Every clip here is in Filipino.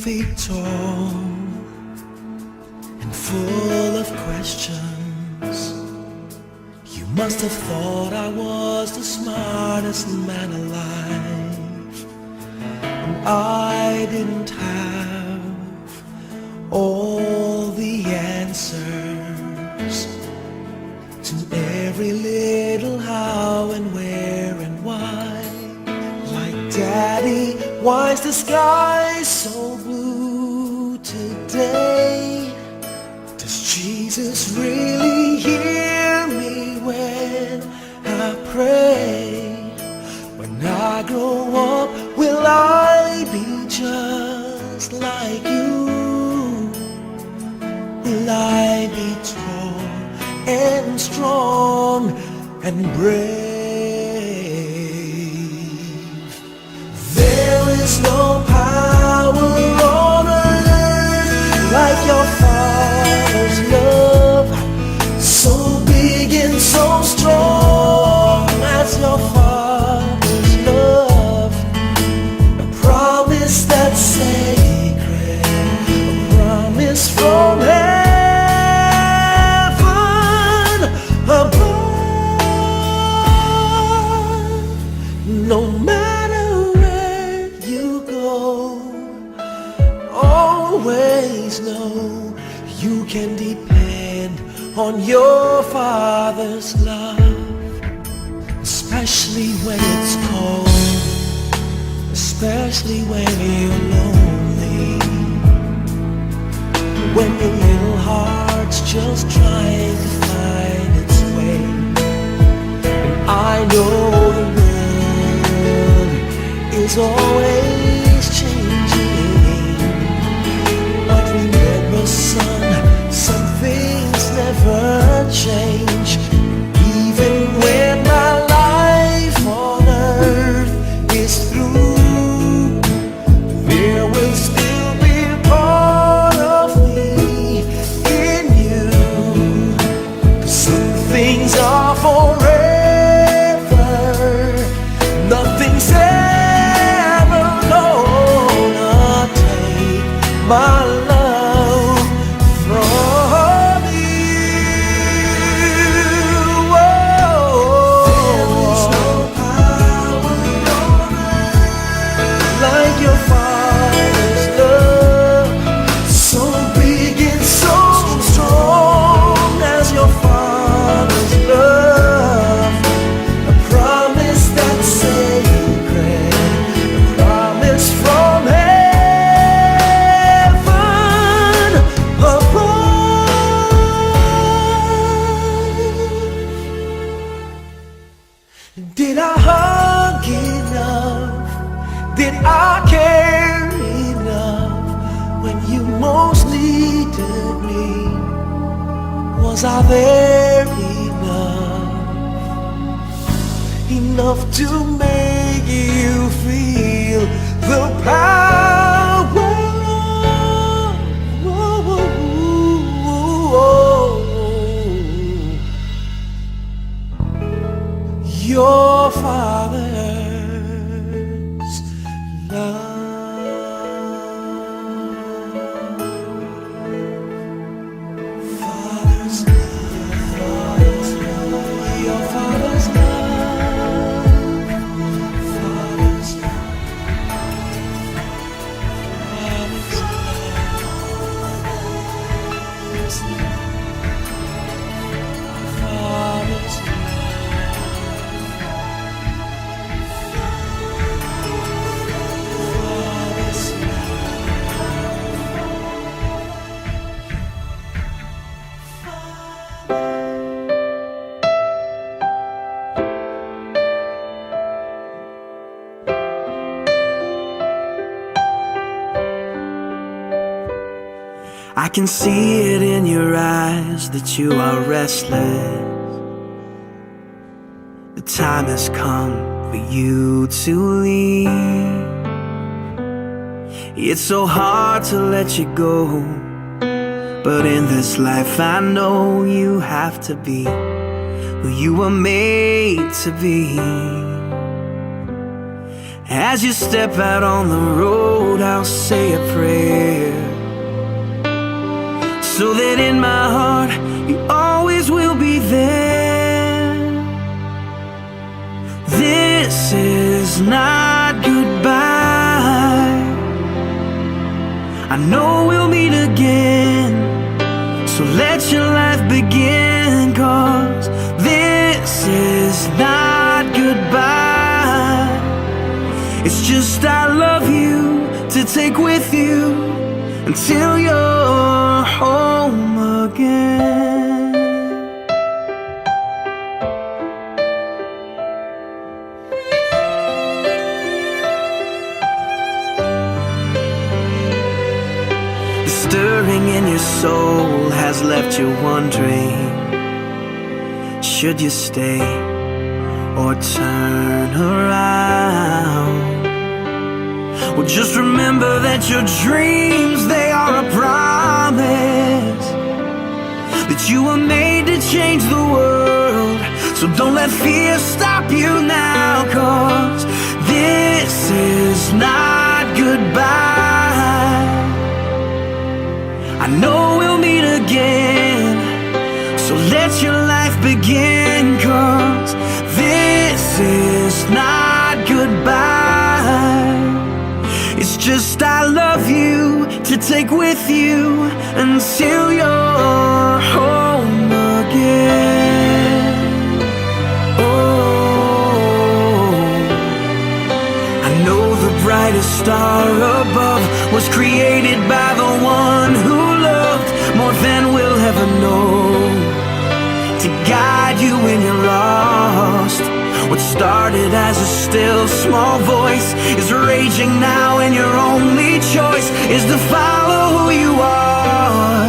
feet tall and full of questions. You must have thought I was the smartest man alive, and I didn't have all the answers to every little how and where and why. Like, Daddy, why is the sky so blue today? Does Jesus really hear me when I pray? When I grow up, will I be just like you? Will I be tall and strong and brave? There is no power on earth like your Father's love, so big and so strong as your Father's love. A promise that's sacred, a promise from heaven above. No matter where you go, always know you can depend on your Father's love, especially when it's cold, especially when you're lonely, when your little heart's just trying to find its way. And I know the world is always changing, but remember, son, some things never change. Even when my life on earth is through, there will still be part of me in you. 'Cause some things are forever, nothing's ever gonna take my love from you. There is no power on earth like your Father's love, so big and so strong as your Father's love. A promise that's sacred, a promise from heaven above. Did I hug enough? Did I care enough when you most needed me? Was I there enough to make you feel the power of your Father's love? Father's love, your Father's love, Father's love, Father's love, Father's love. I can see it in your eyes that you are restless. The time has come for you to leave. It's so hard to let you go, but in this life I know you have to be who you were made to be. As you step out on the road, I'll say a prayer, so that in my heart you always will be there. This is not goodbye. I know we'll meet again, so let your life begin, 'cause this is not goodbye. It's just I love you to take with you until you're home again. The stirring in your soul has left you wondering, should you stay or turn around? Well, just remember that your dreams, they are a promise, that you were made to change the world. So don't let fear stop you now, 'cause this is not goodbye. I know we'll meet again, so let your life begin, 'cause this is not goodbye. It's just I love you to take with you until you're home again. Oh, I know the brightest star above was created by the one who loved more than we'll ever know, to guide you when you're lost. What started as a still small voice is raging now, and your only choice is to follow who you are.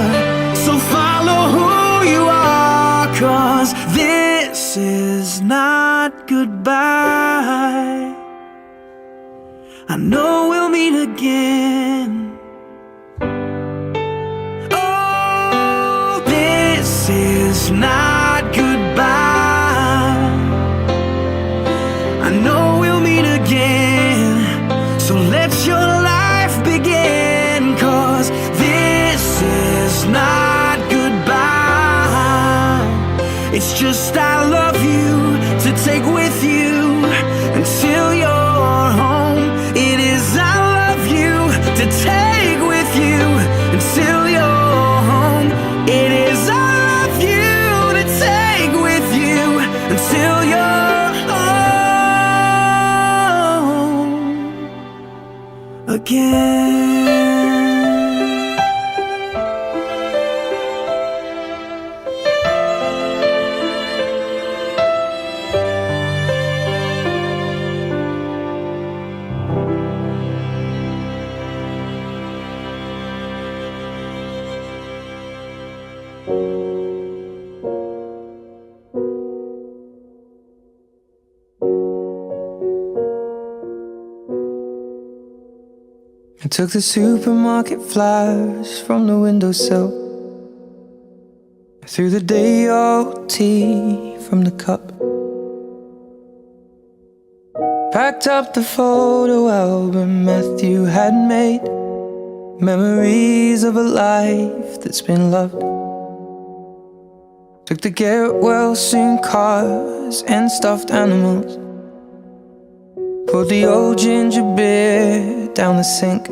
So follow who you are, 'cause this is not goodbye. I know we'll meet again. Oh, this is not goodbye. I know we'll meet again, so let your life begin, 'cause this is not goodbye. It's just I love you to take with you until you're home. It is I love you to take with you until you're home. It is I love you to take with you until you're home again. I took the supermarket flyers from the windowsill. I threw the day-old tea from the cup. Packed up the photo album Matthew had made, memories of a life that's been loved. Took the get well soon cars and stuffed animals, poured the old ginger beer down the sink.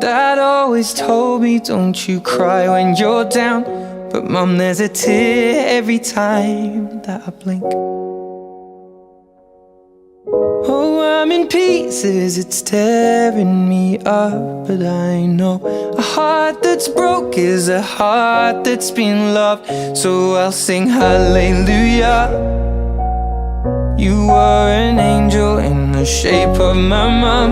Dad always told me, don't you cry when you're down, but Mum, there's a tear every time that I blink. Oh, I'm in pieces, it's tearing me up, but I know a heart that's broke is a heart that's been loved. So I'll sing hallelujah. You were an angel in the shape of my mom.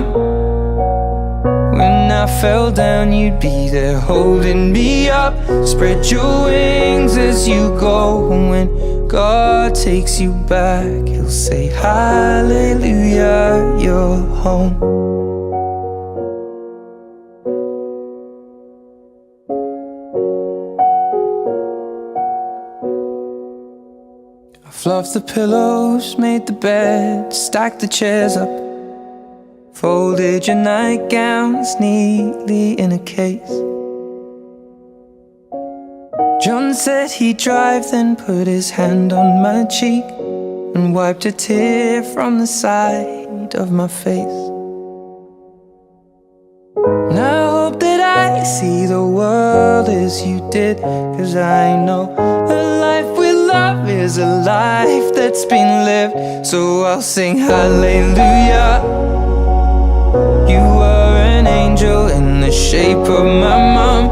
When I fell down, you'd be there holding me up. Spread your wings as you go. When God takes you back, He'll say hallelujah, you're home. I Fluffed the pillows, made the bed, stacked the chairs up, folded your nightgowns neatly in a case. John said he'd drive, then put his hand on my cheek and wiped a tear from the side of my face. And I hope that I see the world as you did, 'cause I know a life with love is a life that's been lived. So I'll sing hallelujah. You were an angel in the shape of my mom.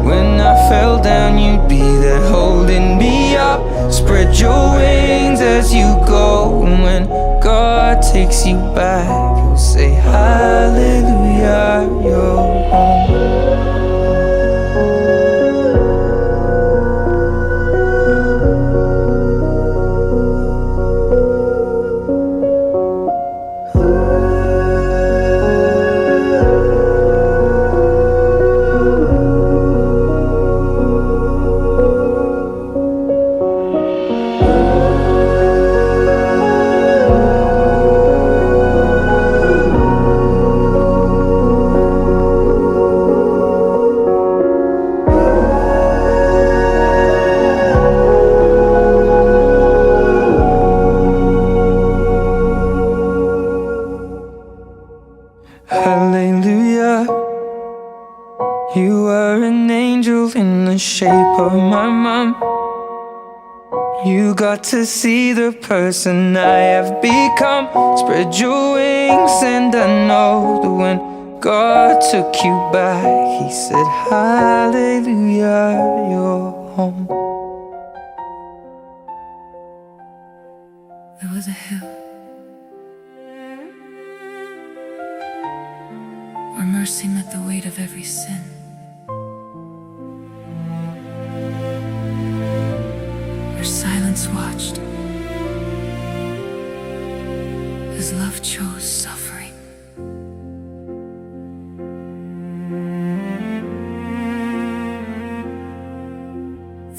When I fell down, you'd be there holding me up. Spread your wings as you go, and when God takes you back, he'll say hallelujah, you're home. Hallelujah. You were an angel in the shape of my mom. You got to see the person I have become. Spread your wings, and I know that when God took you back, he said hallelujah, you're home. There was a hill where mercy met the weight of every sin. Where silence watched as love chose suffering.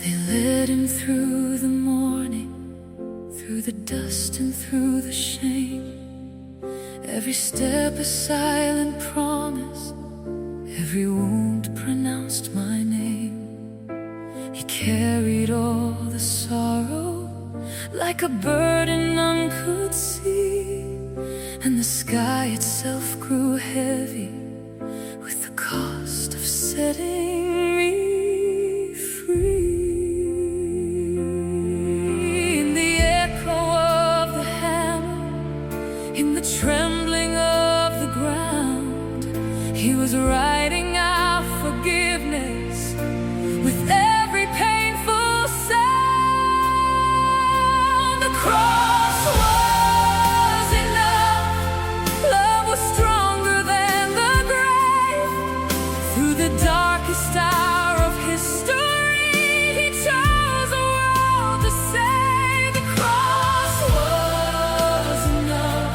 They led him through the morning, through the dust and through the shame. Every step a silent promise, every wound pronounced my name. He carried all the sorrow like a burden none could see, and the sky itself grew heavy with the cost of setting me free. In the echo of the hammer, in the trembling of the ground, he was writing out forgiveness with every painful sound. The cross was enough. Love was stronger than the grave. Through the darkest hour of history, he chose a world to save. The cross was enough.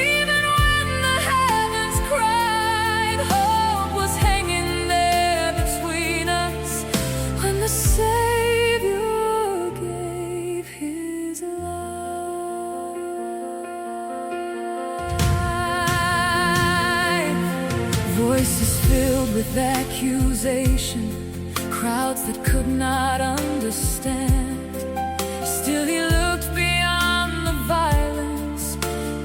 Even when the heavens cried, hope was hanging there between us. When the Savior gave his life. Voices filled with accusation, crowds that could not understand. Still he looked beyond the violence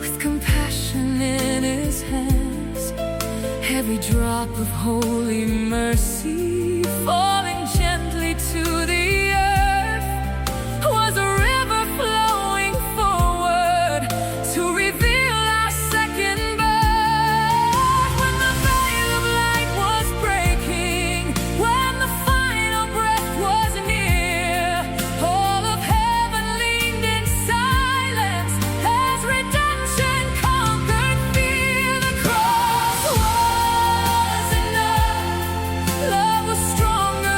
with compassion in his hands. Every drop of holy mercy falling gently to the earth was a river flowing forward to reveal our second birth. When the veil of light was breaking, when the final breath was near, all of heaven leaned in silence as redemption conquered fear. The cross was enough. Love was stronger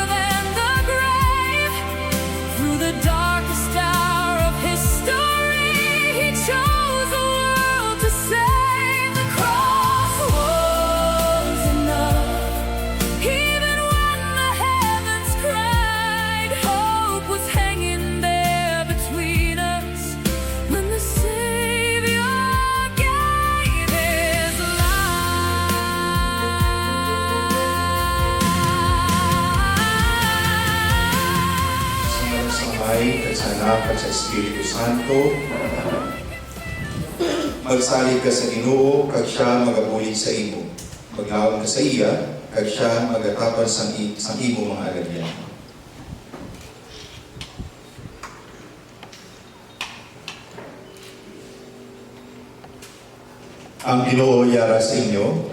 Amay, at sa Anak, at sa Espiritu Santo. Magsalig ka sa Ginoo, kag siya magabulig sa imo. Maglaom ka sa iya, kag siya magatapan sang imo mga alagyan. Ang Ginoo yara sa inyo.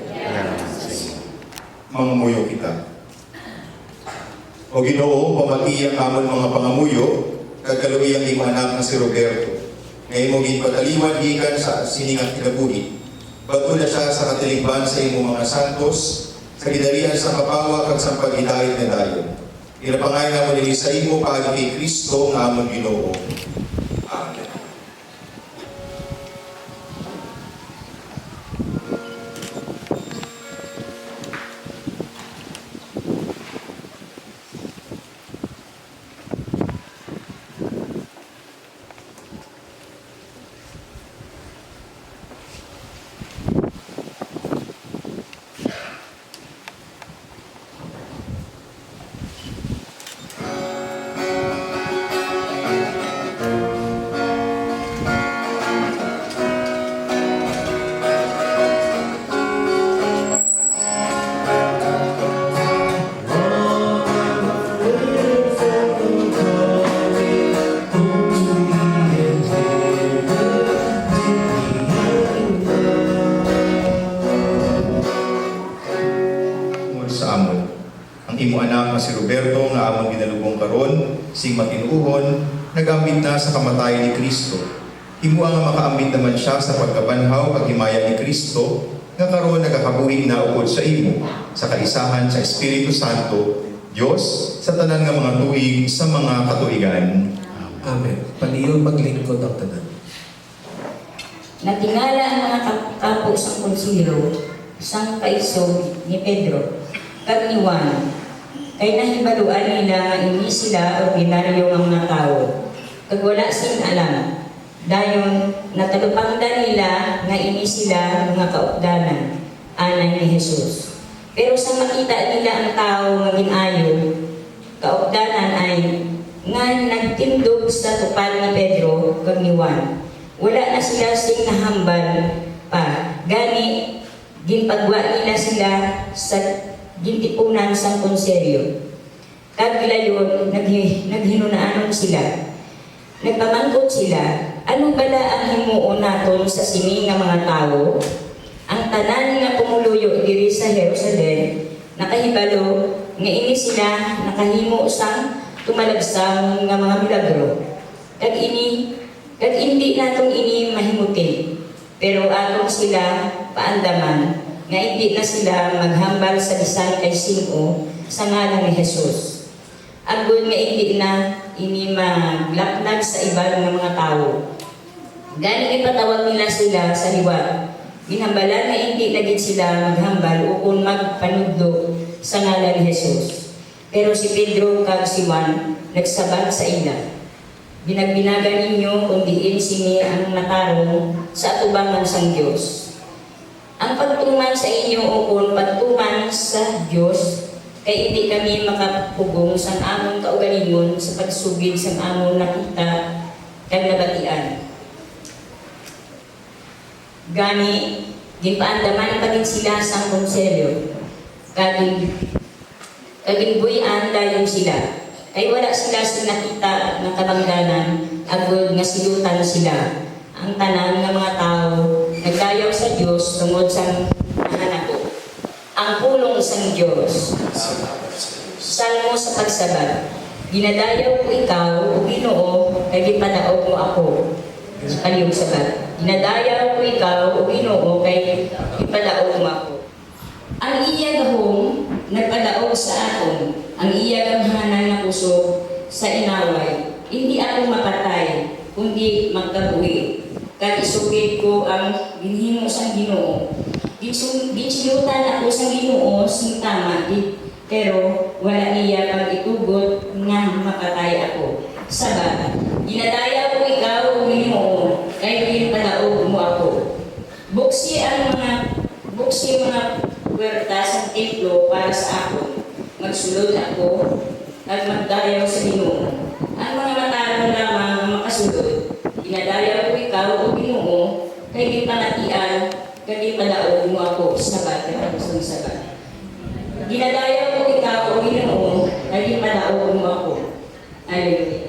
Mangamuyo kita. O Ginoo, pamatiyang amon mga pangamuyo, kagkaluyang imo anak na si Roberto. Ngayon mo ginpataliwan gikan sa siningang kinabuhi. Bato na siya sa katilingban sa imo mga santos, sa gidarihan sa kapawa kag sa paghidayat na dayon. Inapangay na mo nili sa imo paagi kay Kristo nga amon Ginoo. Amen. Ang imo anak na si Roberto nga amon ginalubong karon sing matinuohon nagambit na sa kamatayon ni Kristo. Imo ang makaambit naman siya sa pagkabanhaw kag himaya ni Kristo nga karon nagakabuhi na upod sa imo sa kaisahan sa Espiritu Santo, Dios sa tanan nga mga tuig sa mga katuigan. Amen. Paliyon maglingkod ang tanan. Natingala ang mga kapo isang konsilyo, isang kaisog ni Pedro, kag ni Juan, kay nahibaluan nila hindi sila ordinaryo ang mga tao, kag wala sing alam. Dayon, natalupangdan nila nga ini sila mga kaupdanan, anay ni Jesus. Pero sa makita nila ang tao nga ginayo, kaupdanan ay nga nagtindog sa tupad ni Pedro kag ni Juan. Wala na sila sing nahambal pa. Gani, ginpagwa nila sila sa gintipunan sa konselyo. Kag gilayon, naghinunaanon sila. Nagpamangkot sila, ano bala ang himuon naton sa sini nga mga tao? Ang tanan nga pumuluyo diri sa Jerusalem, nakahibalo nga ini sila nakahimo sang tumalagsang nga mga milagro. Kag hindi natong ini mahimutin, pero atong sila paandaman nga hindi na sila maghambal sa bisan kay sino sa ngalan ni Jesus. Agud nga hindi na ini maglapnag sa iba ng mga tao. Gani ipatawag nila sila sa liwat. Ginhambalan nga hindi na gid sila maghambal ukon magpanudlo sa ngalan ni Jesus. Pero si Pedro kag si Juan nagsabag sa ila. Binagbinagan ninyo kung diin sini ang natarong sa atubangan sang Dios. Ang pagtuman sa inyo ukon pagtuman sa Dios kay hindi kami makapugong sa among kaugalingon sa pagsugid sa among nakita kag nabatian. Gani, ginpaandaman pagin sila sa konselyo. Kagingbuyan dayon sila. Kay wala sila sa nakita ng kabangdanan, agud nga silutan sila. Ang tanan ng mga tao, nagdayaw sa Diyos tungod sa nahanako. Ang pulong sa Diyos. Salmo sa pagsabat. Ginadayaw ko ikaw, o Ginoo, kay gipadaog mo ako. Kaliyong sabat. Ginadayaw ko ikaw, o Ginoo, kay gipadaog mo ako. Ang iya gahong nagpadaog sa aton, ang iya gamhanan na puso sa inaway. Hindi ako mapatay, kundi magkabuhi. Kag isugid ko ang ginhimo sang Ginoo. Gitsilutan ako sa Ginoo sing tama, pero wala niya pag itugot nga mapatay ako. Sabat, ginadayaw ko ikaw, o Ginoo, kay ginpadaog mo ako. Buksi mga puwerta sa templo para sa ako. Magsulod ako at magdayaw sa Ginoo. Ang mga matara sabat, yung gustong sabat. Ginagaya ko ikaw, O Ginoo, naging malaog mo ako. Hallelujah.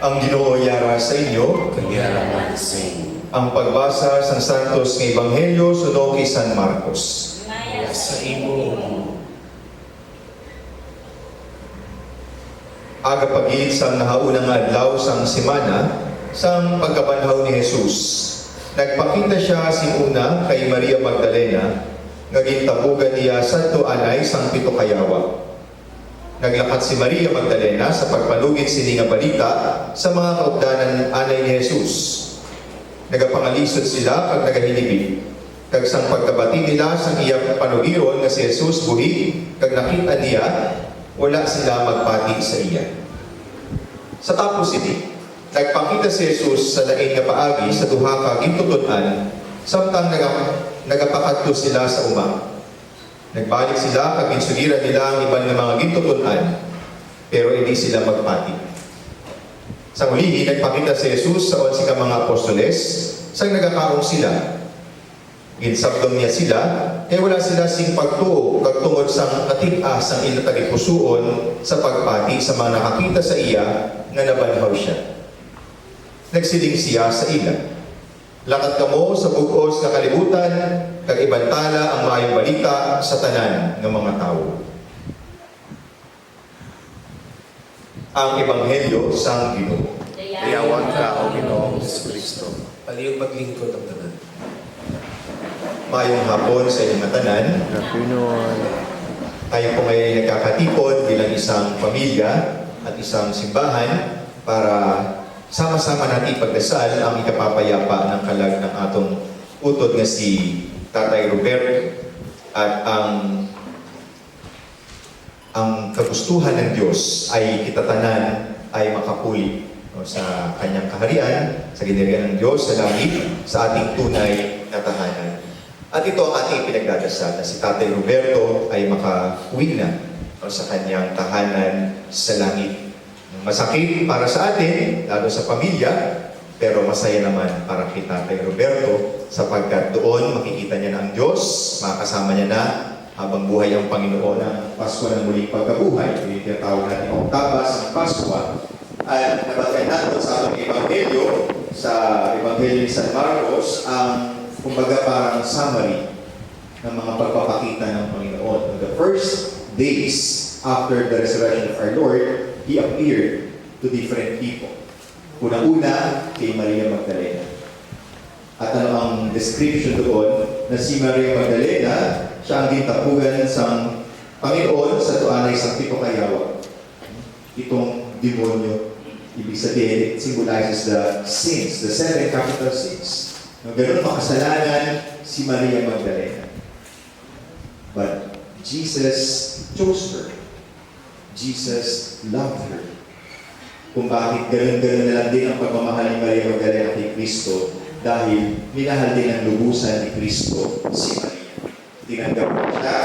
Ang Ginoo yara sa inyo. Ang pagbasa sa Santos ng Ebanghelyo suno kay San Marcos. Sa imo. Aga pagid sang nahaunang adlaw sang semana sang pagkabanhaw ni Jesus. Nagpakita siya simuna kay Maria Magdalena nga gintabugan niya sadto anay sang pito kayawa. Naglakat si Maria Magdalena sa pagpanugid sini nga balita sa mga kaugdanan anay ni Jesus. Nagapangalisod sila kag nagahilibig. Kag sang pagkabati nila sang iyang panugiron nga si Jesus buhi kag nakita niya, wala sila magpati sa iya. Sa tapos ini, nagpakita si Jesus sa lain nga paagi sa duha ka gintuton-an samtang nagapakadto sila sa uma. Nagbalik sila kag ginsugiran nila ang iban nga mga gintuton-an pero hindi sila magpati. Sa ulihi, nagpakita si Jesus sa 11 ka mga apostoles sang nagakaong sila. Ginsabdom niya sila, wala sila sing pagtuo kag tungod sang katig-a sang ila tagipusoon sa pagpati sa mga nakakita sa iya nga nabanhaw siya. Nagsiling siya sa ila. Lakad kamo sa bug-os nga kalibutan kag ibantala ang maayong balita sa tanan ng mga tao. Ang Ebanghelyo sang Ginoo. Dayawan ka, O Ginoong Kristo. Palihog maglingkod ang tanan. Mayong hapon sa inyong tanan. Tayo po ngayon nagkakatipon bilang isang pamilya at isang simbahan para sama-sama natin ipagdasal ang ikapapayapa ng kalag ng atong utod nga si Tatay Roberto at ang kagustuhan ng Diyos ay kitatanan ay makapuli sa kanyang kaharian, sa ginirian ng Diyos, sa langit, sa ating tunay na tahanan. At ito ang ating pinagdadasal na si Tatay Roberto ay makauwi na sa kanyang tahanan sa langit. Masakit para sa atin, lalo sa pamilya, pero masaya naman para kay Tatay Roberto sapagkat doon makikita niya na ang Diyos, makakasama niya na habang buhay ang Panginoon ng Pasko ng muling pagkabuhay. Yung tinatawag natin ang tabas ng Pasko. At nabagay natin sa ating Ebanghelyo, sa Ebanghelyo ni San Marcos, ang kumbaga parang summary ng mga pagpapakita ng Panginoon. The first days after the resurrection of our Lord, He appeared to different people. Una-una, kay Maria Magdalena. At ano ang description doon, na si Maria Magdalena, siya ang gitapugan sa Panginoon sa tuanay sa pito kayawa. Itong demonyo, ibig sabihin, it symbolizes the sins, the 7 capital sins. Nung ganoon makasalanan si Maria Magdalena. But Jesus chose her. Jesus loved her. Kung bakit ganoon-ganoon na lang din ang pagmamahal ni Maria Magdalena kay Kristo dahil minahal din ang lubusan ni Kristo si Maria. Tinanggap mo siya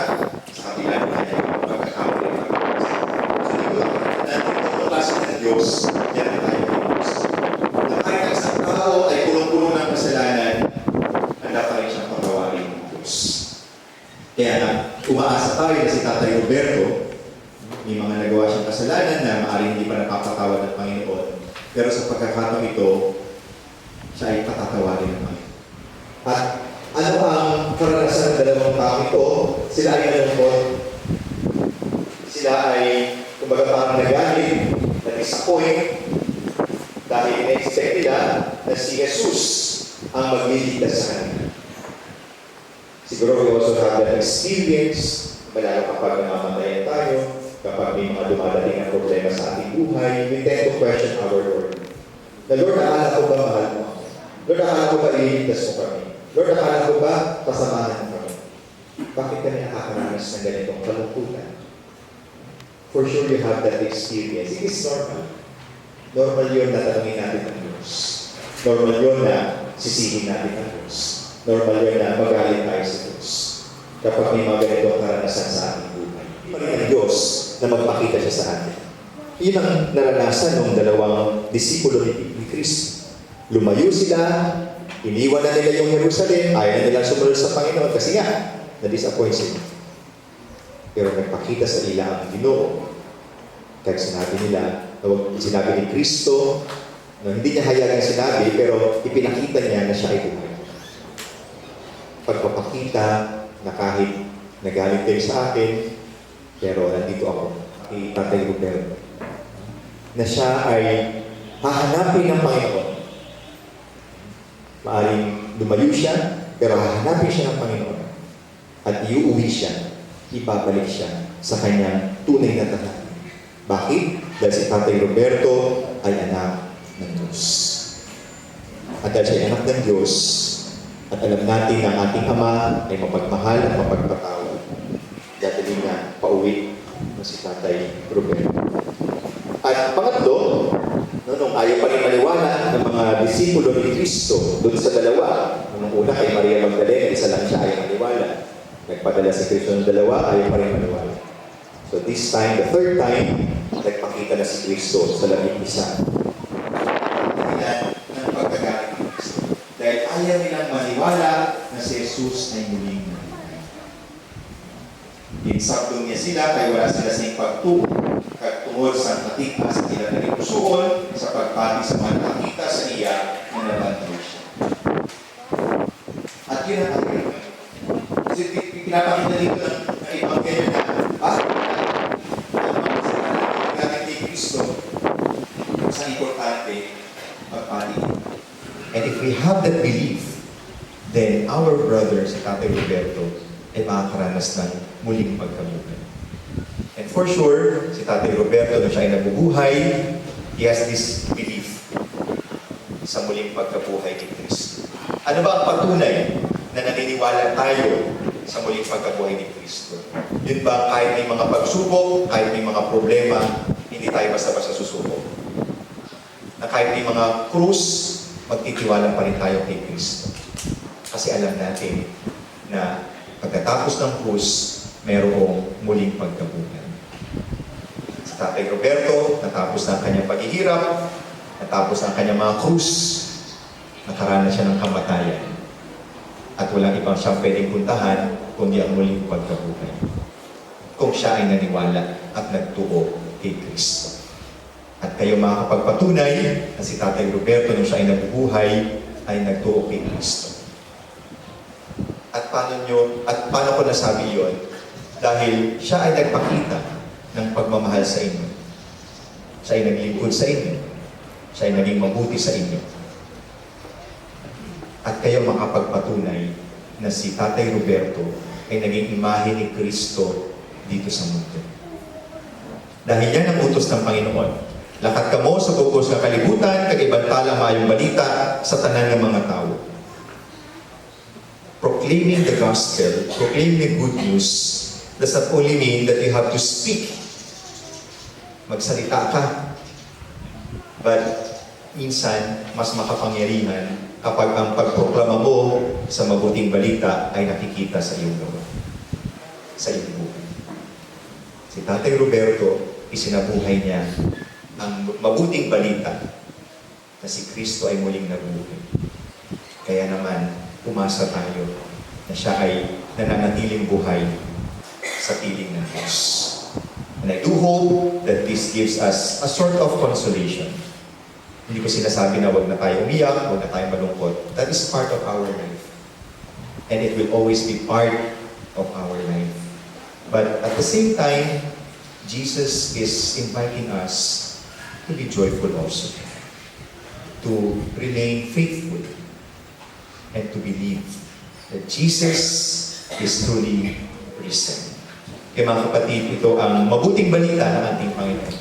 sa kabila ng kanyang pagkakawin ng pagkakasal. So dito, natin ito klase ng Diyos, yan na tayo kay Kristo. Na kahit ang isang tao ay punong-puno ng kasalanan, handa pa rin siyang pagkawarin ng Diyos. Kaya na, umaasa tayo na si Tatay Roberto, may mga nagawa siyang kasalanan na maaaring hindi pa napapatawad ng Panginoon. Pero sa pagkakataong ito, siya ay patatawarin ng Panginoon. At ano ang karanasan ng dalawang tao ito? Sila ay nalungkot. Sila ay, kumbaga parang nagalit, na-disappoint, dahil in-expect nila na si Jesus ang magliligtas sa kanila. Siguro we also have that experience, malala kapag namamatayan tayo, kapag may mga dumadating na problema sa ating buhay, we tend to question our Lord. Na Lord, akala ko ba mahal mo ako? Lord, akala ko ba ililigtas mo kami? Lord, akala ko ba kasamahan mo kami? Bakit kami nakakaranas ng ganitong kalungkutan? For sure you have that experience. It is normal. Normal yun na tanongin natin ang Diyos. Normal yun na sisihin natin ang Diyos. Normal yun na magaling tayo sa Diyos. Kapag may mga ganitong karanasan sa ating buhay. Hindi pa rin ang Diyos na magpakita siya sa atin. Yun ang naranasan ng dalawang disipulo ni Kristo. Lumayo sila, iniwan na nila yung Jerusalem, ayaw na nilang sumunod sa Panginoon kasi nga, na-disappoint sila. Pero nagpakita sa nila ang Ginoo. Kahit sinabi nila, sinabi ni Kristo, na hindi niya hayagang sinabi, pero ipinakita niya na siya ay buhay. Pagpapakita na kahit nagaling kayo sa akin, pero nandito ako, kay Tatay Roberto, na siya ay hahanapin ng Panginoon. Maaring lumayo siya, pero hahanapin siya ng Panginoon. At iuwi siya, ibabalik siya sa kanyang tunay na tahanan. Bakit? Dahil si Tatay Roberto ay anak ng Diyos. At dahil siya ay anak ng Diyos, at alam natin na ang ating Ama ay mapagmahal at mapagpatawad. Dadali na pauwi na si Tatay Roberto. At pangatlo, nung ayaw pa rin maniwala ng mga disipulo ni Kristo doon sa dalawa. Nung una kay Maria Magdalena, isa lang siya ayaw maniwala. Nagpadala si Kristo ng dalawa, ayaw pa rin maniwala. So this time, the third time, nagpakita na si Kristo sa labing isa. Ng pagkagaling ni Kristo. Dahil ayaw nilang maniwala na si Jesus ay muling nabuhay. Insabdong niya sila, kaya wala sila sa ipagtubo. Tungkol sa katika sa ilang nalipusuon, sa pagpati sa mga nakita sa iya na nabantaw siya. At yun ang ating kasi pinapakita dito ng Ebanghelyo na ang mga sinabi ni Kristo sa importante pagpati. And if we have that belief, then our brother sa Tatay Roberto ay makakaranas ng muling pagkabuhay. And for sure, si Tatay Roberto na siya ay nabubuhay, he has this belief sa muling pagkabuhay ni Kristo. Ano ba ang patunay na naniniwala tayo sa muling pagkabuhay ni Kristo? Yun ba kahit may mga pagsubok, kahit may mga problema, hindi tayo basta-basta susubok? Na kahit may mga krus, magtitiwala pa rin tayo kay Kristo. Kasi alam natin na pagkatapos ng krus, mayroong muling pagkabuhay. Si Tatay Roberto, natapos na ang kanyang paghihirap, natapos ang kanyang mga krus, nakaranas siya ng kamatayan. At walang ibang siyang pwedeng puntahan, kundi ang muling pagkabuhay. Kung siya ay naniwala at nagtuo kay Kristo. At kayo makakapagpatunay na si Tatay Roberto nung siya ay nabubuhay, ay nagtuo kay Kristo. At paano ko nasabi yun? Dahil siya ay nagpakita ng pagmamahal sa inyo. Siya ay naglingkod sa inyo. Siya ay naging mabuti sa inyo. At kayo makapagpatunay na si Tatay Roberto ay naging imahe ni Kristo dito sa mundo. Dahil yan ang utos ng Panginoon. Lakat kamo sa bugos ng kalibutan, kagibantala mayong balita sa tanan ng mga tao. Proclaiming the gospel, proclaiming the good news, does not only mean that you have to speak. Magsalita ka. But minsan, mas makapangyarihan kapag ang pagproklama mo sa mabuting balita ay nakikita sa iyong gawa. Sa iyong buhay. Si Tatay Roberto, isinabuhay niya ang mabuting balita na si Kristo ay muling nabuhay. Kaya naman, umasa tayo na siya ay nananatiling buhay sa piling ng Diyos. And I do hope that this gives us a sort of consolation. Hindi ko sinasabi na huwag na tayo umiyak, huwag na tayo malungkot. That is part of our life. And it will always be part of our life. But at the same time, Jesus is inviting us to be joyful also. To remain faithful and to believe that Jesus is truly risen. Kaya mga kapatid, ito ang mabuting balita ng ating Panginoon.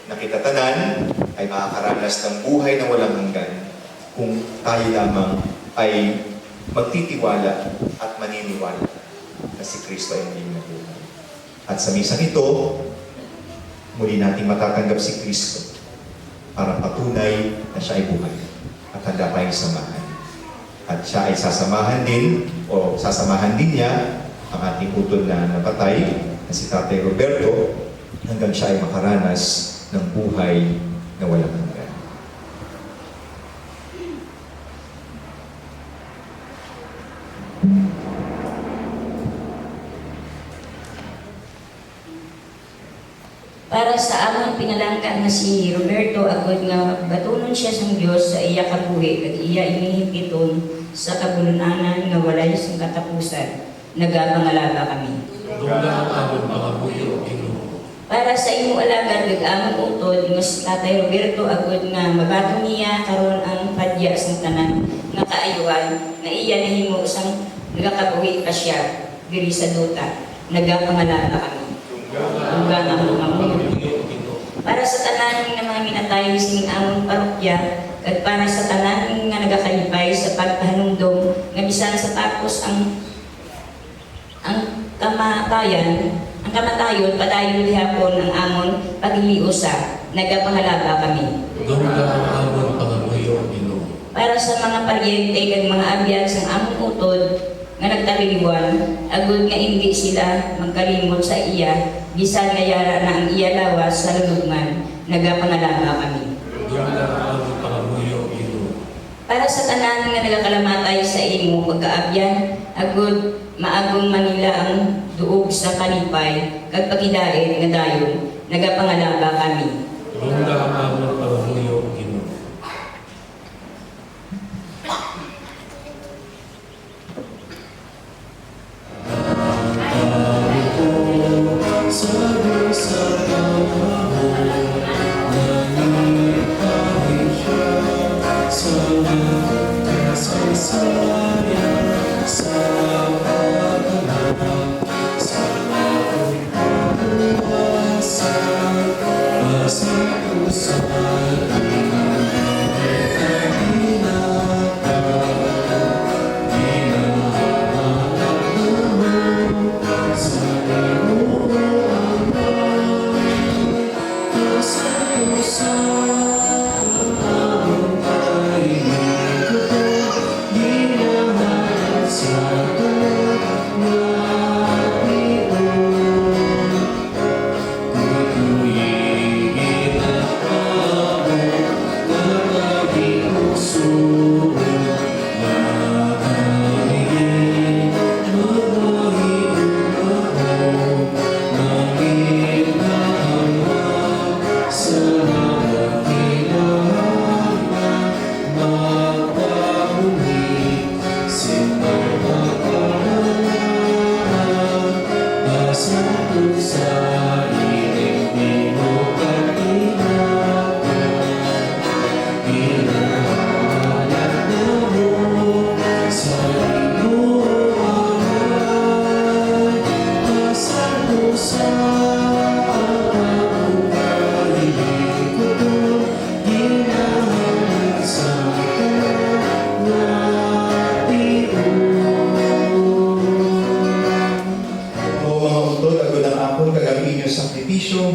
Na kita tanan ay makakaranas ng buhay na walang hanggan kung tayo lamang ay magtitiwala at maniniwala na si Kristo ay muling nabuhay. At sa misang ito, muli nating matatanggap si Kristo para patunay na siya ay buhay at handa tayong samahan. At siya ay sasamahan din niya ang ating utol na napatay na si Tatay Roberto hanggang siya ay makaranas ng buhay na walang hanggan. Para sa among pinalangkan na si Roberto, agod nga batunon siya sa Dios sa iya kabuhi, kag iya inihipiton sa kabulunanan nga walay sang katapusan. Nagapangalaba kami. Para sa imo alagad kag among utod nga si Tatay Roberto, agod nga mabato niya karon ang padya sang tanan nga kaayuan nga iya nahimo sang nagakabuhi pa siya diri sa duta. Nagapangalaba kami. Tunggang ang mga para sa tanan nga mga minatay sing among parokya kag para sa tanan nga nagakalipay sa pagpahanumdom nga bisan sa tapos ang kamatayon padayon gihapon ang amon paghiliusa. Nagapangalaba kami. Para sa mga paryente kag mga abyan sang among utod nga nagtaliliwan, agud nga hindi sila magkalimot sa iya, bisan nga yara na ang iya lawas sa lulugman, nagapangalaba kami. Para sa tanan nga nagakalamatay sa imo pagkaabyan, agud maagong Manila ang duog sa kalipay, kag pagidain nga dayon, nagapangalaba kami.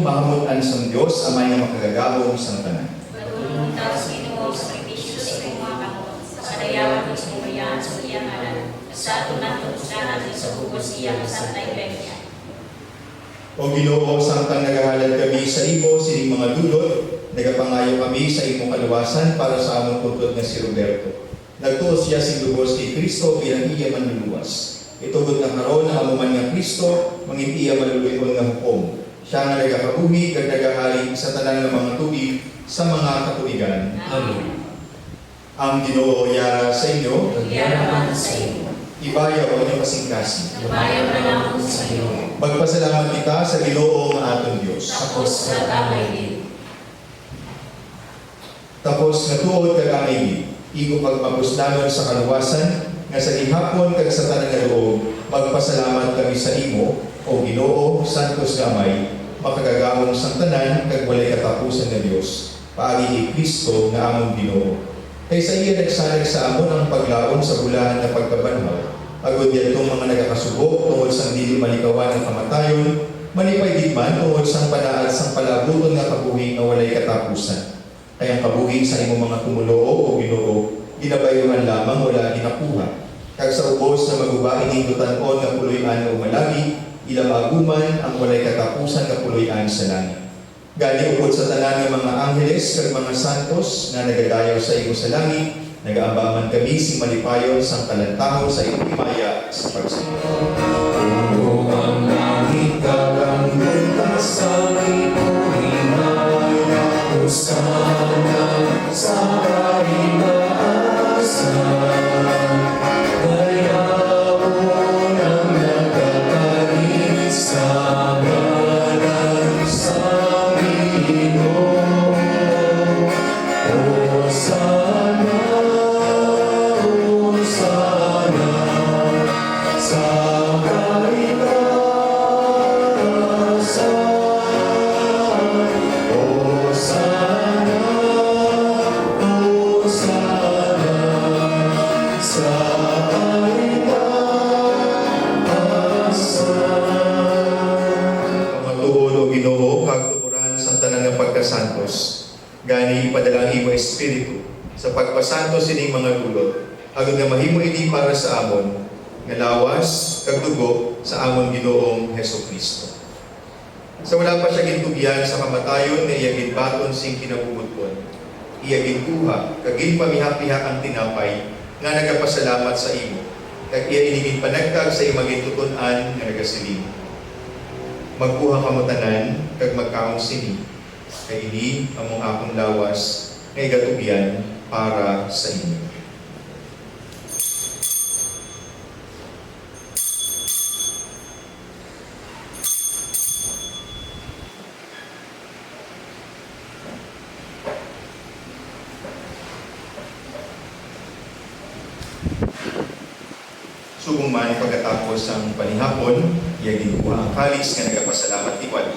mahamutan sa Diyos, amay nga makagagawong sa tanan. Matulong tayo sa Ginoo sa sakripisyo sa iyong mga kamot, sa kadayawan ng sumuriyan sa iyang ngalan, sa ato natong usahan sa bugos iyang Santa Iglesia. O Ginoo, samtang nagahalad kami sa imo, sining mga dulot, nagapangayo kami sa imong kaluwasan para sa among puntod nga si Roberto. Nagtuos siya si lubos kay Kristo bilang iya manluluwas. Itugod na karon ang amuman nga Kristo, mangin iya maluluyon nga hukom. Siya nga nagakabuhi kag nagahali sa tanan ng mga tubig sa mga katuigan. Amen. Ang Ginoo yara sa inyo, Yaraman sa iyo. ibayaw ang inyong kasing-kasing. Lumayo na lang sa iyo. Magpasalamat kita sa Ginoo nga atong Dios. Tapos nag-amay din. Tapos natuod kag amay igo pagpapusdanon sa kaluwasan nga sa gihapon kag sa tanan nga loob magpasalamat kami sa imo o Ginoo santos gamay makagagawong sang tanan kag walay katapusan nga Dios paagi ni Kristo nga among Ginoo kay sa iya nagsalig sa amon ang paglaom sa bulahan nga pagkabanhaw agud yadtong mga nagakasubok tungod sang dili malikawan ang kamatayon manipay gid man tungod sang panaad sang palabuton nga kabuhi nga walay katapusan. Kaya kabuhi sa imong mga tumuloo o Ginoo, ginabayuhan lamang wala ginakuha. Kag sa ubos na magubain ning tutan-on nga puloy-an o malagi, ilabaguman ang walay katapusan nga puloy-an sa langit. Gani upod sa tanan nga mga angheles kag mga santos nga nagadayaw sa imo sa langit, nagaambaman kami sing malipayon sang talantahon sa imong himaya sa pagsunod. Ang langit kalangutan sa iyong himaya, Hosana sa kaligtasan. Bayawon ang nagkakalit sa ngalan sa Ginoo. Hosana, Hosana sa Pamatuon o Ginoo kag tuburan sa tanan nga pagkasantos. Gani ipadala ang imo espiritu sa pagpasantos ining mga dulot, agud nga mahimo ini para sa amon nga lawas kag dugo sa amon Ginoong Hesukristo. Sa wala pa siya gintugyan sa kamatayon nga iya ginbaton sing kinabubuton, iya ginkuha kag ginpamihak-pihak ang tinapay nga nagapasalamat sa imo, kag iya inigin panagtag sa imong gintutun-an nga nagasiling. Magkuha kamo tanan kag magkaon sini, kay ini among akong lawas nga igatugyan para sa inyo. Subong man pagkatapos ang panihapon, iya ginuha ang kalis nga nagapasalamat tiwan,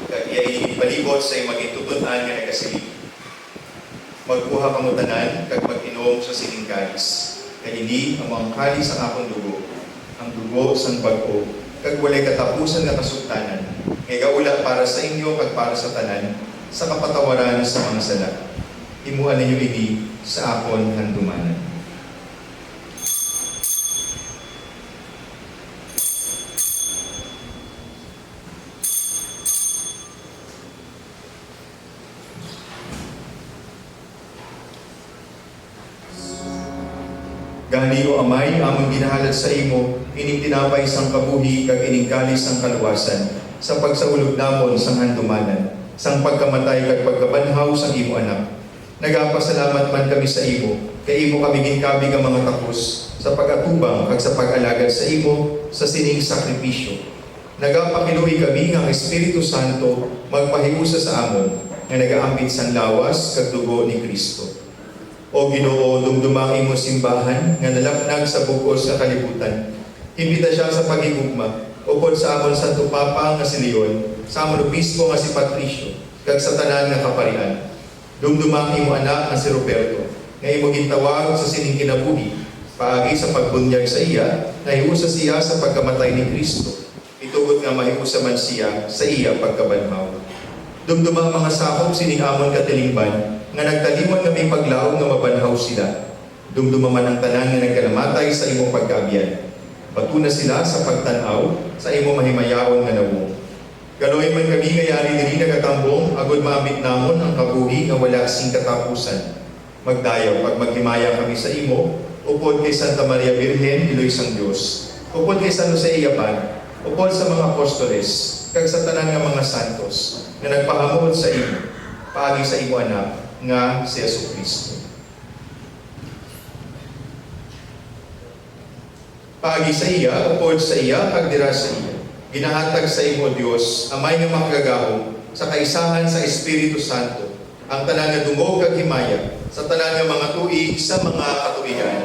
kag iya ipalibot sa imong gitutunan nga nagasiling. Magkuha kamo tanan kag mag-inom sa sining kalis, kay ini amo ang kalis ang akong dugo, ang dugo sang bag-o, kag walay katapusan nga kasugtanan, nga gaula para sa inyo kag para sa tanan, sa kapatawaran sa mga sala. Himuan ninyo ini sa akon handumanan. Gani o Amay, among ginahalad sa imo, ining tinapay sang kabuhi kag ining kalis sang kaluwasan, sa pagsaulog namon sang handumanan, sang pagkamatay kag pagkabanhaw sang imo anak. Nagapasalamat man kami sa imo, kay imo kami ginkabi nga mga tapos, sa pag-atubang kag sa pag-alagad sa imo, sa sining sakripisyo. Nagapakiluhi kami nga ang Espiritu Santo magpahiusa sa amon, nga nagaambit sang lawas kag dugo ni Kristo. O Ginoo, dumdumang imo simbahan nga nalapnag sa bugos nga kalibutan. Imbita siya sa pagigugma, upod sa amon Santo Papa nga si Leon, sa amon obispo nga si Patricio, kag sa tanan nga kaparian. Dumdumang imo anak nga si Roberto, nga imo gintawag sa sining kinabuhi, paagi sa pagbunyag sa iya, nahiusa siya sa pagkamatay ni Kristo. Itugot nga mahiusa man siya sa iya pagkabanhaw. Dumdumang mga sakop sining amon katilingban, nga nagtalimon nga may paglaom nga mabanhaw sila. Dumdumaman ang tanan nga nagkalamatay sa imong pagkaabyan. Batuna sila sa pagtanaw sa imong mahimayaon nga nawong. Ganoy man kami nga yari diri nagatambong, agud maambit namon ang kabuhi nga wala sing katapusan. Magdayaw pag maghimaya kami sa imo, upod kay Santa Maria Birhen, Iloy sang Dios. Upod kay San Jose Iyaban, upod sa mga apostoles, kag sa tanan nga mga santos, nga nagpahamod sa imo, paagi sa imo anak, nga si Jesucristo. Paagi sa iya, upod sa iya, kag dira sa iya. Ginahatag sa imo Dios, amay nga makagahom, sa kaisahan sa Espiritu Santo, ang tanan nga dungog kag himaya, sa tanan nga mga tuig sa mga katuigan.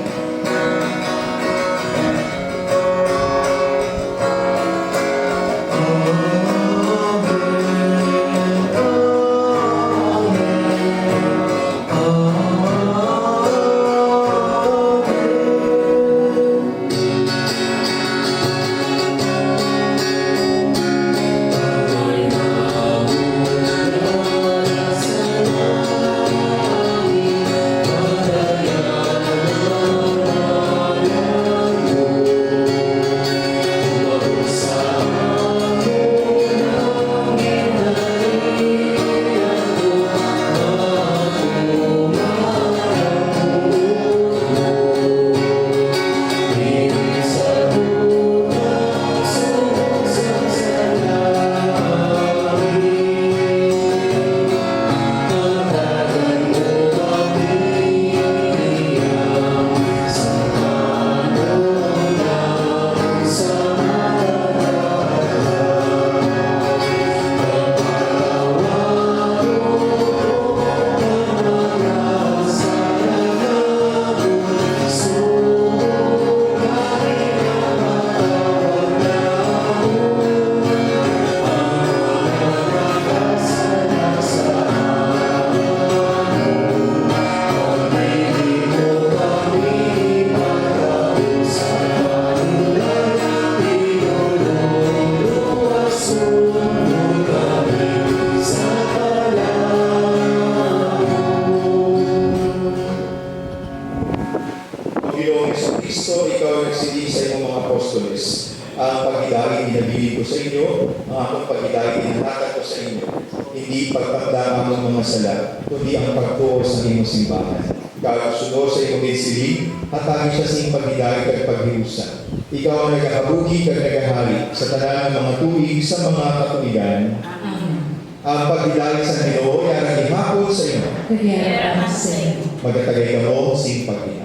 inyo ang akong paghidaig inhatag ko sa inyo. Hindi pagtakda ang among mga sala, kundi ang pagtuo sa inyong simbahan. Kagsunod sa iyong ginsiling, hatagin siya sa iyong paghidaig at paghiusa. Ikaw ang nagahabugi at nagahari sa tanan ng mga tuig sa mga katuligan. Ang paghidaig sa Ginoo ay ang ihapon sa inyo. Magtatagay ka mo sa iyong paghidaig.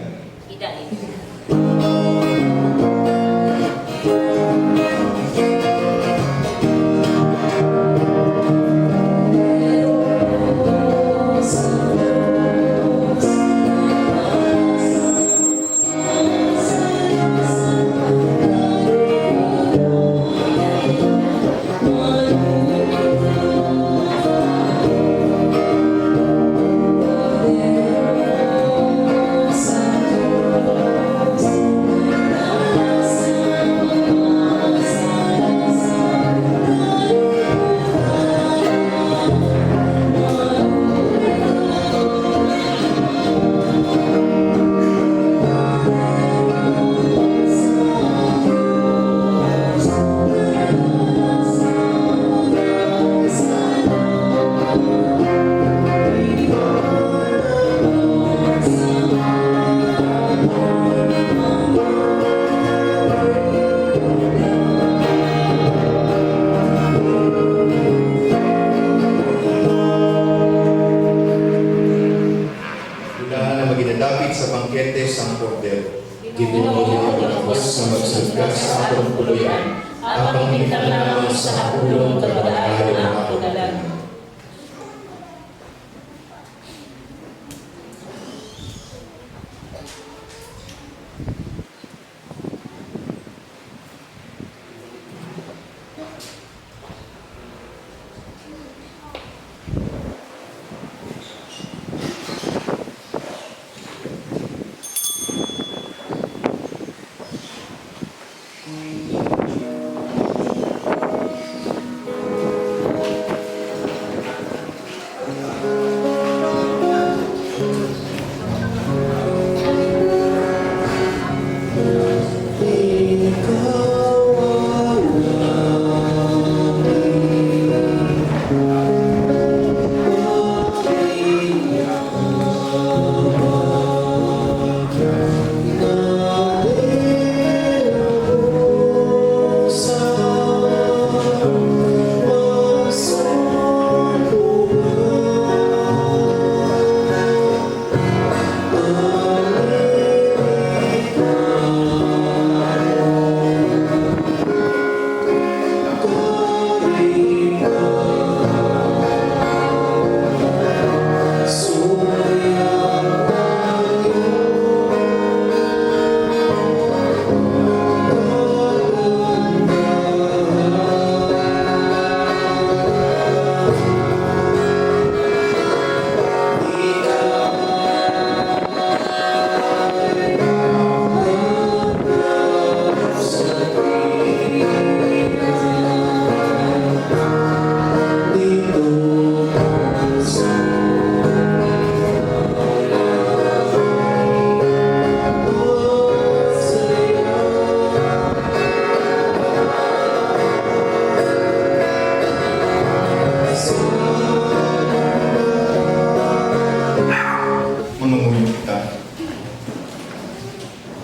Sa bangkete sang Cordero. Ginulungan ako sa magsagkat sa akong kuluyan, at pangitang naman sa akulong kabagayan ng ako dalang.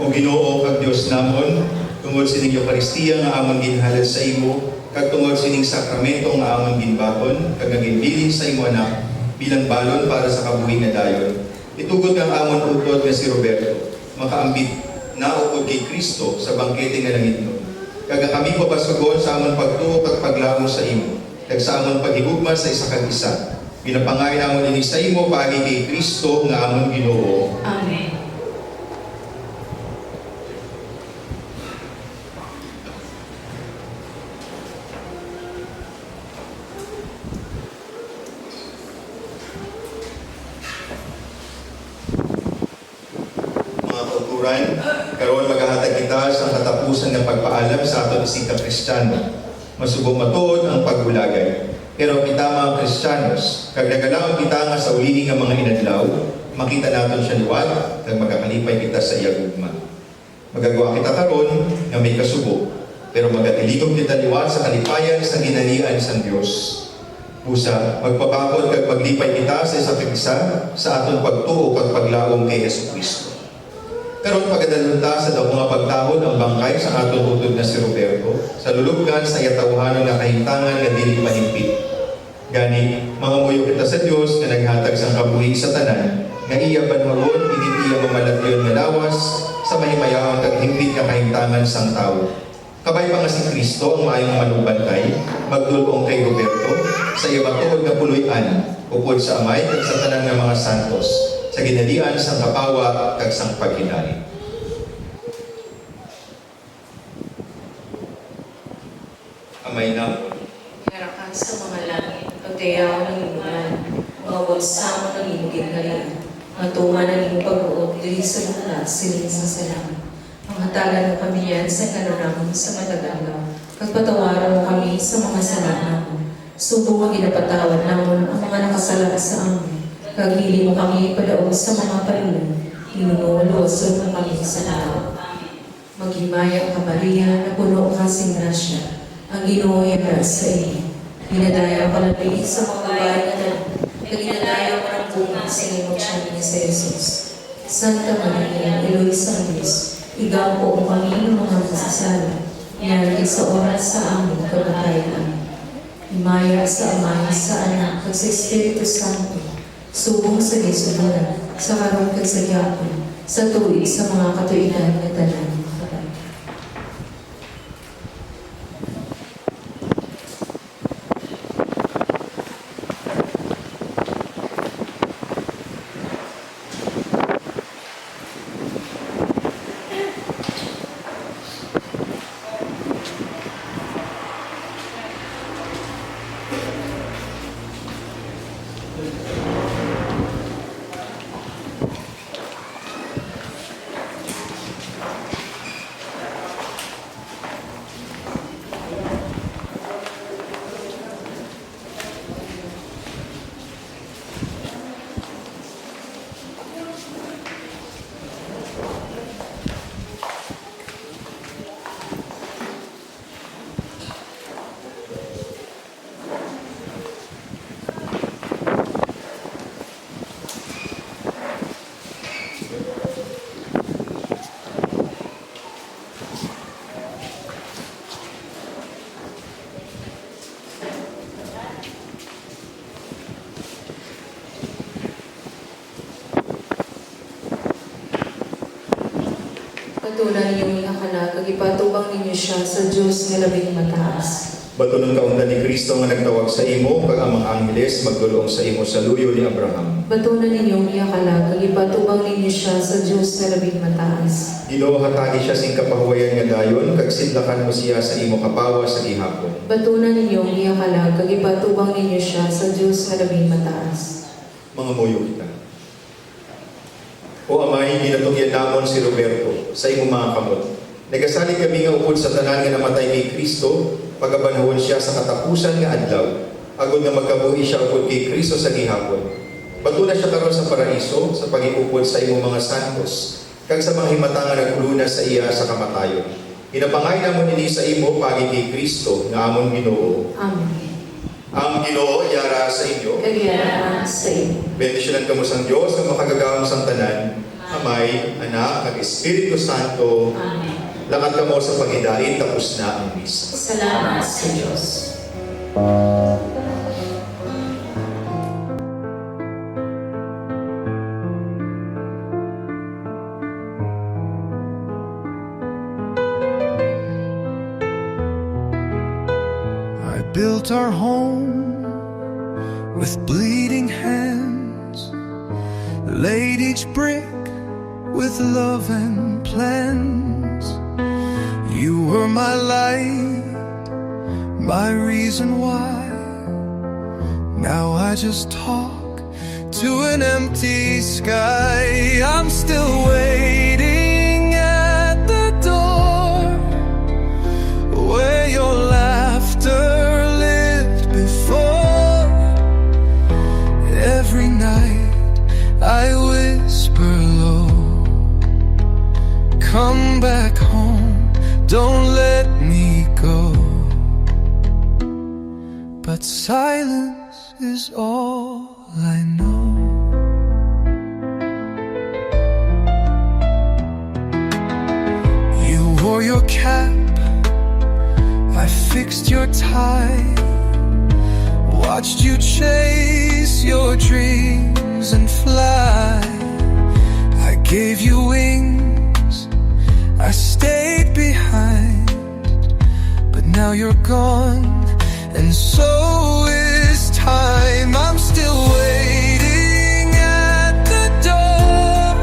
O Ginoo kag Dios namon, tungod sining Eucharistia nga amon ginhalad sa imo, kag tungod sining sakramento nga amon ginbaton, kag naginbilin sa imo anak bilang balon para sa kabuhi nga dayon. Itugod kang amon utod nga si Roberto, makaambit na upod kay Kristo sa bangkete nga langitnon. Kag kami papasugon sa amon pagtuo kag paglaom sa imo, kag sa amon paghigugma sa isa kag isa. Ginapangay namon ini sa imo paagi kay Kristo nga amon Ginoo. Amen. Karon maghahatag kita sa katapusan ng pagpaalam sa aton isig ka Kristiyano. Masubong matuod ang paghulagay. Pero kita mga Kristiyanos, kag nagalaon kita nga sa ulihi nga mga inadlaw, makita naton siya liwat, kag magakalipay kita sa iya gugma. Magagawa kita karon nga may kasubo, pero magatiligom kita liwat sa kalipayan sa ginalian sa Dios. Busa, magpabakod kag maglipay kita sa isa pigsa sa aton pagtuo kag paglaom kay Jesucristo. Karon pagadalon ta sa daw mga pagtahon ang bangkay sa aton utod na si Roberto sa lulubgan sa yatawhanan nga kahimtangan nga dili mahimpit. Gani, mangamuyo kita sa Dios nga naghatag sang kabuhi sa tanan, nga iya banharon hindi iya mamalatyon nga lawas sa mahimayawan kag himpit nga kahimtangan sang tawo. Kabay pa nga si Kristo ang maayong manumbantay, magdulong kay Roberto sa iya matuod nga puloy-an, upod sa amay kag sa tanan nga mga santos, sa ginalian sang kapawa kag sang paghinari. Amay na. Harapan sa mga langit, pagdayaw ng inuman, mga bulsa mo ng inugit na rin, matuwa ng iyong pag-uot, dili sa lunas, silin sa salam. Pangatalan mo kami yan sa kanunamon sa matagalaw, pagpatawaran mo kami sa mga sala namon. Subo ang ginapatawad namon ang mga nakasala sa amin. Kagili mo kami padaog sa mga palunan, inunulos mo kami sa tao. Maghimaya ka Maria, na puno ka sing grasya, ang Ginoo ay sa iyo. Ginadaya ka labi sa mga babae na tanan, ginadaya ka ng bunga sa iyong siya ni Jesus. Santa Maria, Eloisa ng Diyos, igaw po kami ng mga masasala, inalagay sa oras sa aming kamatayan. Himaya sa Ama, sa Anak, at sa Espiritu Santo, subong sa Gisudura, sa karon kag sa gyapon, sa tuig sa mga katuigan na tanan. Patulan niyong inakala, kagipatubang ninyo siya sa Diyos nga labing mataas. Batunon kaundan ni Kristo nga nagtawag sa imo, kag ang mga angheles magdulong sa imo sa luyo ni Abraham. Batunan ninyong inakala, kagipatubang ninyo siya sa Diyos nga labing mataas. Ginoo hatagi siya sing kapahuwayan nga dayon, kag sidlakan mo siya sa imo kapawa sa gihapon. Batunan ninyong inakala, kagipatubang ninyo siya sa Diyos nga labing mataas. Mga muyo kita. O Amay, ginatugyan namon si Roberto sa imong mga kamot. Nagasalig kami nga upod sa tanan nga namatay kay Kristo, pagabanhawon siya sa katapusan nga adlaw, agod nga magkabuhi siya upod kay Kristo sa gihapon. Batuna siya karon sa paraiso sa pag-iupod sa imong mga santos, kag sa mga himatangan naguluna sa iya sa kamatayon. Inapangay namon ini sa imo pagi kay Kristo nga amon Ginoo. Amen. Ang Ginoo yara sa inyo. Kagiyaan sa iyo. Bendisyonan kamo sang Dios nga makagagawang sang tanan, Amay, Anak, kag Espiritu Santo. Amen. Lakad kamo sa paghidain tapos na ang misa. Salamat sa Diyos. I built our home with bleeding hands, laid each brick with love and plans. You were my light, my reason why. Now I just talk to an empty sky. I'm still waiting at the door where your laughter lived before. Every night I whisper low, come back home, don't let me but silence is all I know. You wore your cap, I fixed your tie, watched you chase your dreams and fly. I gave you wings, I stayed behind, but now you're gone, and so is time. I'm still waiting at the door,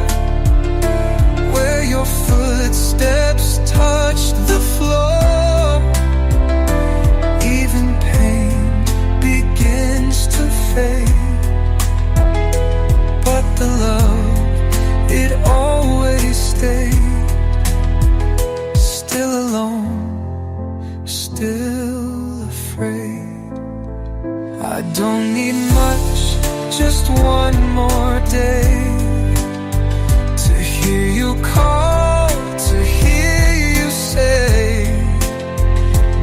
where your footsteps touched the floor. Even pain begins to fade, but the love, it always stayed. Still alone, still afraid. I don't need much, just one more day to hear you call, to hear you say,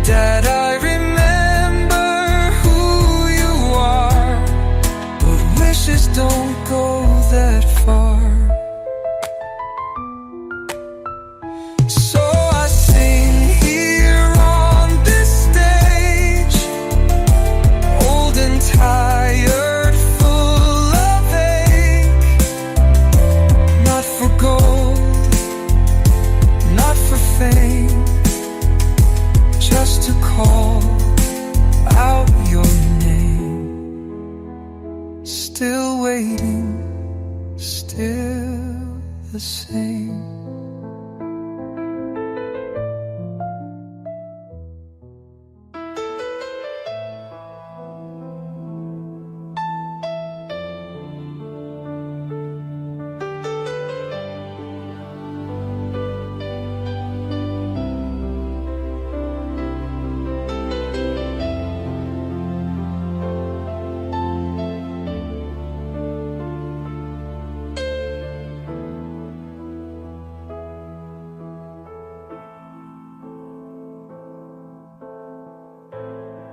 Dad, I remember who you are, but wishes don't go that far. So I sing here on this stage, old and tired, full of ache. Not for gold, not for fame, just to call out your name. Still waiting, still the same.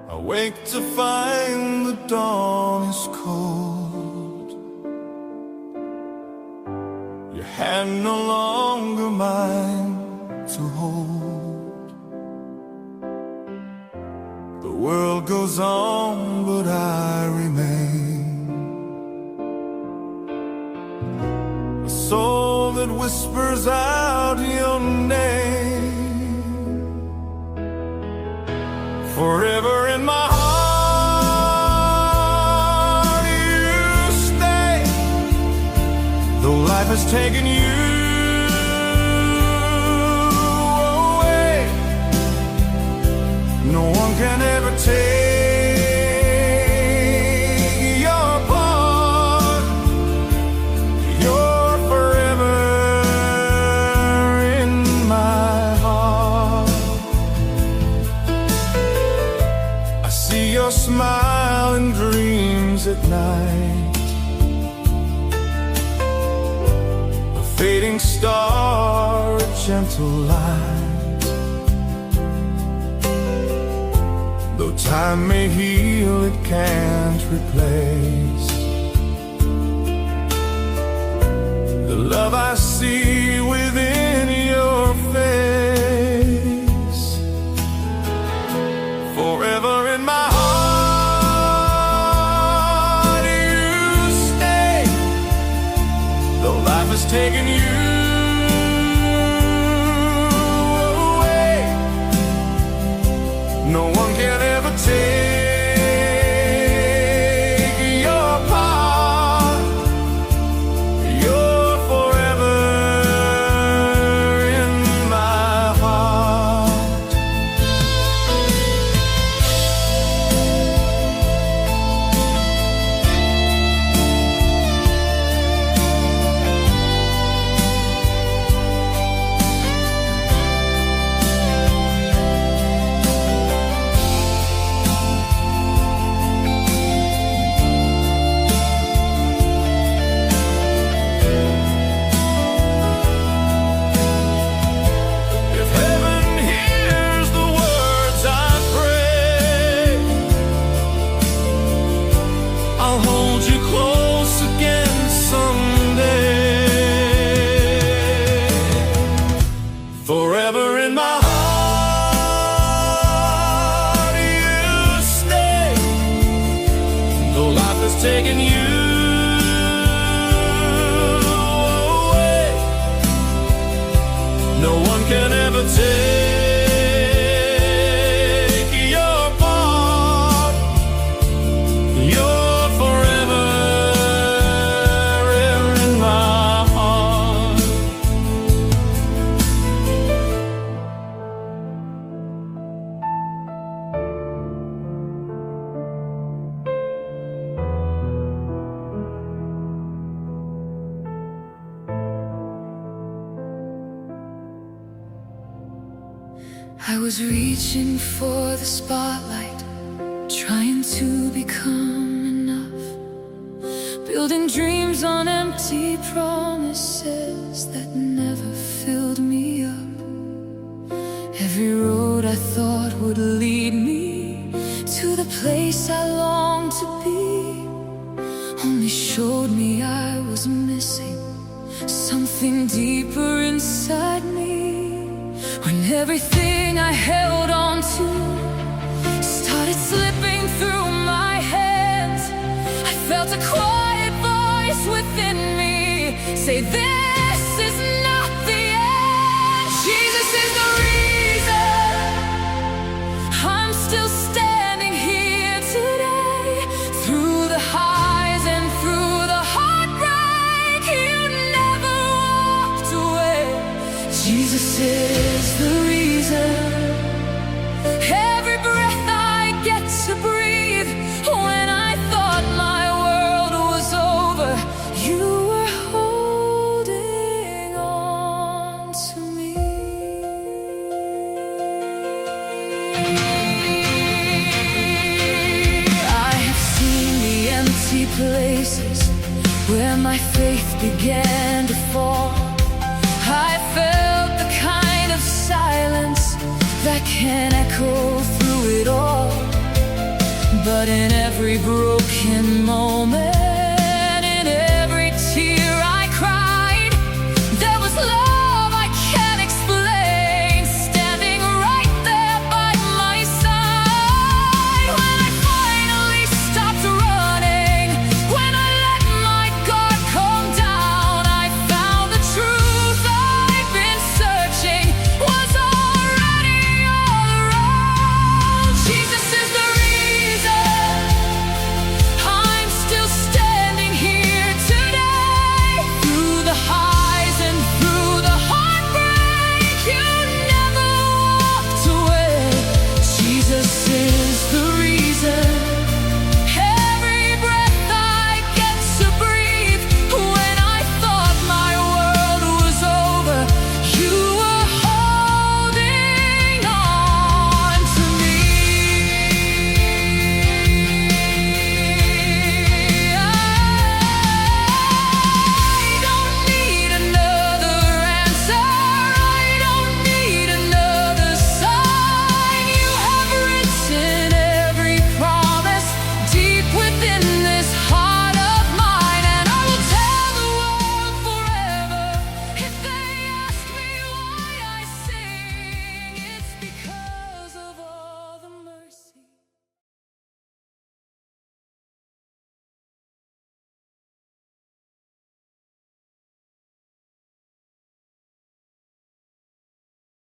I wake to find the dawn is cold. Your hand no longer mine to hold. The world goes on, but I remain. A soul that whispers out your name. Forever in my heart you stay, though life has taken you away. No one can ever take your part. You're forever in my heart. See your smile in dreams at night, a fading star, a gentle light. Though time may heal, it can't replace the love I see within your face. Forever in my heart you stay, though life has taken you away. No one can ever take your part. You're forever in my heart. is taking you away. No one can ever take your part. You're forever in my heart. I was reaching for the spotlight, trying to become enough, building dreams on empty promises that never filled me up. Every road I thought would lead me to the place I longed to be only showed me I was missing something deeper inside me. When everything I held on to started slipping through my hands, I felt a quiet voice within me say, this is not the end. Jesus is the reason I'm still standing here today. Through the highs and through the heartbreak, you never walked away. Jesus is the reason. Every breath I get to breathe. When I thought my world was over, you were holding on to me. I have seen the empty places where my faith began to fall. I felt the kind of silence that can echo through it all. But in every broken moment,